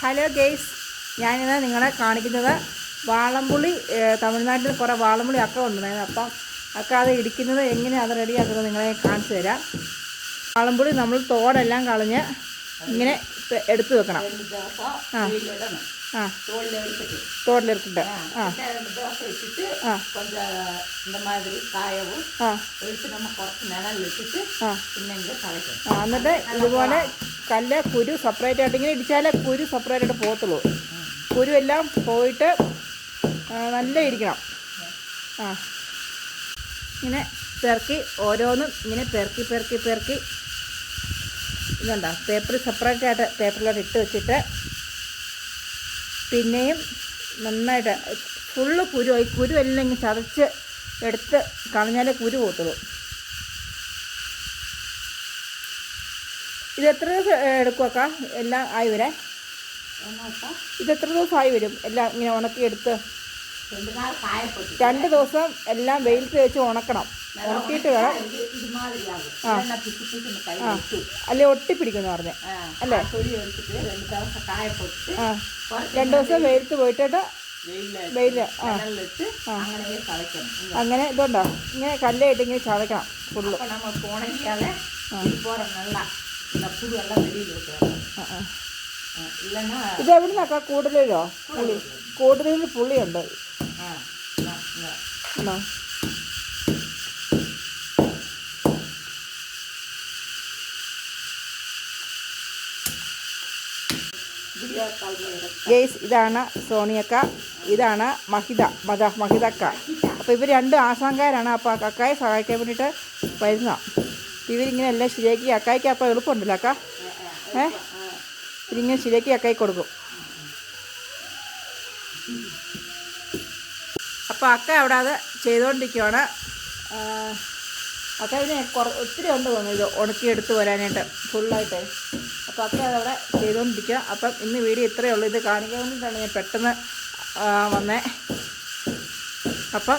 Hello guys, ഞാനിന്ന് നിങ്ങളെ കാണിക്കുന്നത് വാളംപുളി. തമിഴ്നാട്ടിൽ കുറേ വാളംപുളി അക്ക കൊണ്ടുവന്നായിരുന്നു. അപ്പം അക്ക അത് ഇടിക്കുന്നത് എങ്ങനെയാണ് അത് റെഡിയാക്കുന്നത് നിങ്ങളെ കാണിച്ചു തരാം. വാളംപുളി നമ്മൾ തോടെല്ലാം കളഞ്ഞ് ഇങ്ങനെ എടുത്തു വെക്കണം. തോടിലെടുത്തിട്ട് എന്നിട്ട് ഇതുപോലെ കല്ല് കുരു സെപ്പറേറ്റ് ആയിട്ട് ഇങ്ങനെ ഇടിച്ചാലേ കുരു സെപ്പറേറ്റ് ആയിട്ട് പോകത്തുള്ളൂ. കുരു എല്ലാം പോയിട്ട് നല്ല ഇരിക്കണം. ഇങ്ങനെ പെറുക്കി ഓരോന്നും ഇങ്ങനെ പെറുക്കി ഇതുണ്ടോ പേപ്പർ സെപ്പറേറ്റ് ആയിട്ട് പേപ്പറിലോട്ട് ഇട്ട് വെച്ചിട്ട് പിന്നെയും നന്നായിട്ട് ഫുള്ള് കുരു എല്ലാം ഇങ്ങനെ ചതച്ച് എടുത്ത് കളഞ്ഞാലേ കുരു പോകത്തുള്ളൂ. ഇത് എത്ര ദിവസം എടുക്കുമക്ക എല്ലാം ആയി വരാൻ? ഇത് എത്ര ദിവസം ആയി വരും എല്ലാം ഇങ്ങനെ ഉണക്കിയെടുത്ത്? 2 ദിവസം എല്ലാം വെയിലത്ത് വെച്ച് ഉണക്കണം. ഉണക്കിയിട്ട് വേണം. അല്ലേ ഒട്ടിപ്പിടിക്കുമെന്ന് പറഞ്ഞേ അല്ലേ? 2 ദിവസം വെയിലത്ത് പോയിട്ടിട്ട് വെയിൽ അങ്ങനെ ഇതുണ്ടോ ഇങ്ങനെ കല്ലായിട്ട് ഇങ്ങനെ ചതക്കണം ഫുള്ള്. ഇത് എവിടെ നിന്നൊക്കെ കൂടുതലോ കൂടുതൽ പുളിയുണ്ട്. ഗെയ്സ്, ഇതാണ് സോണിയക്ക, ഇതാണ് മഹിതക്ക. അപ്പോൾ ഇവർ 2 ആശാങ്കാരാണ്. അപ്പോൾ അക്കായെ സഹായിക്കാൻ വേണ്ടിയിട്ട് വരുന്നതാണ്. ഇവരിങ്ങനെ എല്ലാം ശരിയാക്കി അക്കായ്ക്ക് അപ്പോൾ എളുപ്പമുണ്ടല്ലോ അക്ക. ഇതിങ്ങനെ ശരിയാക്കി അക്കായി കൊടുക്കും. അപ്പോൾ അക്ക അവിടെ അത് ചെയ്തുകൊണ്ടിരിക്കുകയാണ്. അക്ക ഇതിന് ഒത്തിരി ഉണ്ട് തോന്നുന്നു ഇത് ഉണക്കിയെടുത്ത് വരാനായിട്ട് ഫുള്ളായിട്ട്. അപ്പോൾ അക്ക അതവിടെ ചെയ്തുകൊണ്ടിരിക്കുക. അപ്പം ഇന്ന് വീഡിയോ ഇത്രയേ ഉള്ളൂ. ഇത് കാണിക്കാൻ വേണ്ടിയിട്ടാണ് ഞാൻ പെട്ടെന്ന് വന്നേ. അപ്പം